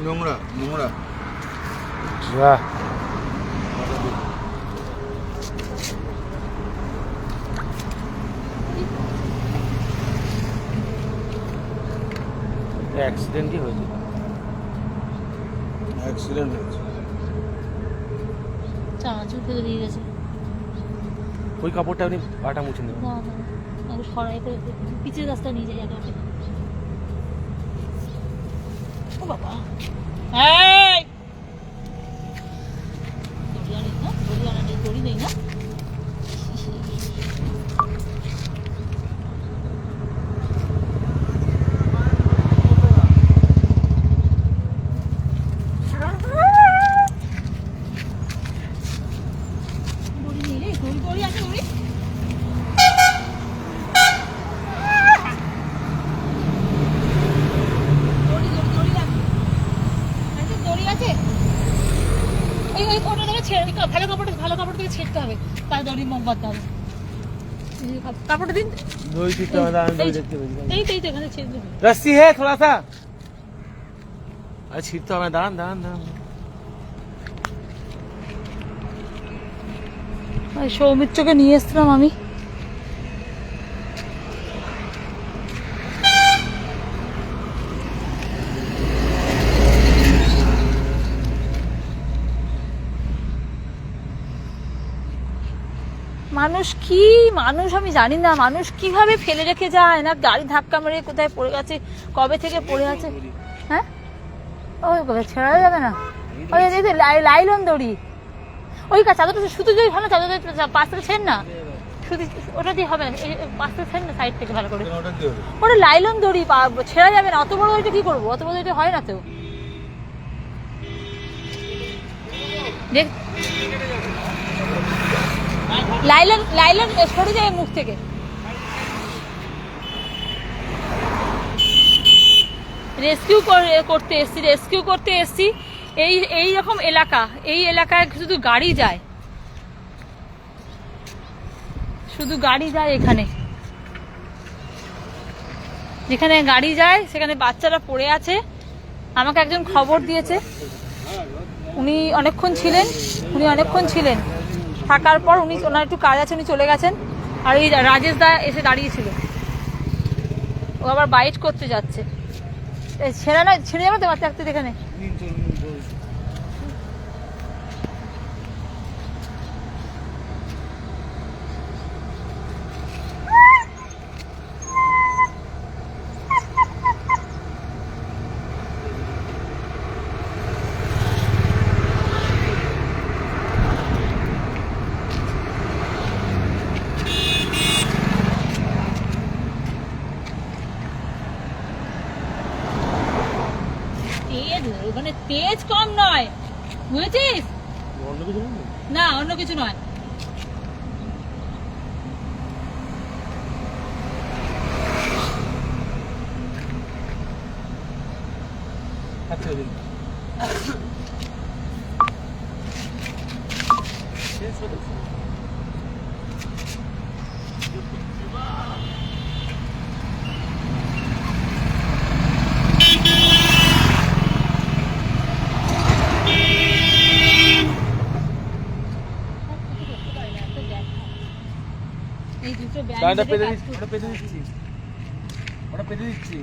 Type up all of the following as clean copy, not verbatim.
নোংরা নোংরা। অ্যাক্সিডেন্টই হয়েছে। অ্যাক্সিডেন্ট হয়েছে। চানাচুর ফেলে দিয়ে গেছে। ওই কাপড়টা আপনি পাটা মুছে নেবেন। না না আমি সরাই করে পিছের রাস্তা নিয়ে যাই আগে আগে। ও বাবা এই দড়ি আনি না, দড়ি আনা নেই, দড়ি নেই না। দড়ি নেই রে, দড়ি দড়ি আছে দড়ি। দড়ি দড়ি দড়ি আছে। আছে দড়ি আছে। ওই ওই ওটা থেকে ছেড়ে ভালো কাপড় থেকে ছেড়তে হবে। তাই দড়ি মুখ বাঁধতে হবে। কাপড়টা দিন। দই দিতে হবে, আমি দই দেখতে পাই। এই তো এখানে ছেড়ে দেবে। रस्सी है थोड़ा सा। अरे छीट तो हमें दान दान दान। সৌমিত্রকে নিয়ে এসছিলাম আমি। মানুষ আমি জানি না মানুষ কিভাবে ফেলে রেখে যায়, না গাড়ি ধাক্কা মেরে কোথায় পড়ে গেছে, কবে থেকে পড়ে আছে। হ্যাঁ ওই ছেড়া যাবে না। ওই লাইলন দড়ি ওই চাদরটা সুতো যদি ভালো চাদর পাশ থেকে ছেড় না, শুধু ওটা দিয়ে হবে না, পাশ থেকে ছেড় না সাইড থেকে ভালো করে। ওটা লাইলন দড়ি ছেড়া যাবে না। অত বড় ওইটা কি করবো, অত বড় ওইটা হয় না তো। দেখ লাইলন লাইলন সরে যায় মুখ থেকে। রেস্কিউ করতে এসছি। এই রকম এলাকা, এই এলাকায় শুধু গাড়ি যায়, শুধু গাড়ি যায়। এখানে যেখানে গাড়ি যায় সেখানে বাচ্চারা পড়ে আছে। আমাকে একজন খবর দিয়েছে, উনি অনেকক্ষণ ছিলেন। থাকার পর ওনার একটু কাজ আছে, উনি চলে গেছেন। আর এই রাজেশ দা এসে দাঁড়িয়েছিল, ও আবার বাইট করতে যাচ্ছে। ছেড়ে যাবে তো বাচ্চা একটু দেখে নে। ওখানে তেজ কম নয়, বুঝেছিস? না অন্য কিছু নয়। ওটা পেতে দিচ্ছি।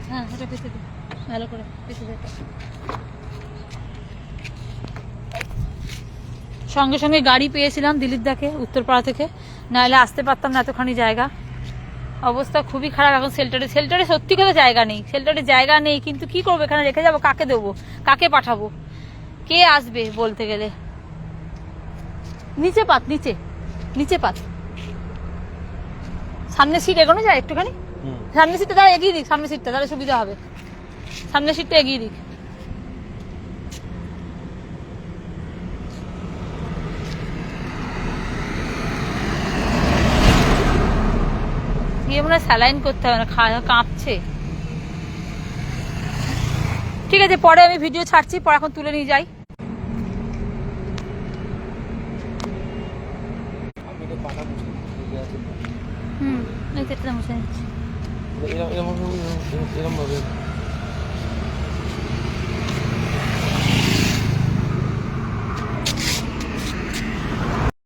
হ্যাঁ ওটা পেতে দে, ভালো করে পেতে দে। সঙ্গে সঙ্গে গাড়ি পেয়েছিলাম দিলীপ দাকে উত্তরপাড়া থেকে, নাহলে আসতে পারতাম না এতখানি জায়গা। অবস্থা খুবই খারাপ এখন। শেল্টারে সত্যি কথা জায়গা নেই, শেল্টারে জায়গা নেই। কিন্তু কি করবো, এখানে রেখে যাবো, কাকে দেবো, কাকে পাঠাবো, কে আসবে বলতে গেলে। নিচে পাত সামনের সিট এগোনো যায় একটুখানি, সামনের সিটটা তারা এগিয়ে দিক, সামনের সিটটা তাহলে সুবিধা হবে। সামনের সিটটা এগিয়ে দিক। গিয়ে মনে হয় স্যালাইন করতে হবে না, কাঁপছে। ঠিক আছে, পরে আমি ভিডিও ছাড়ছি, পরে এখন তুলে নিয়ে যাই। হুম, এই মুছে নিচ্ছি। এরকম ভাবে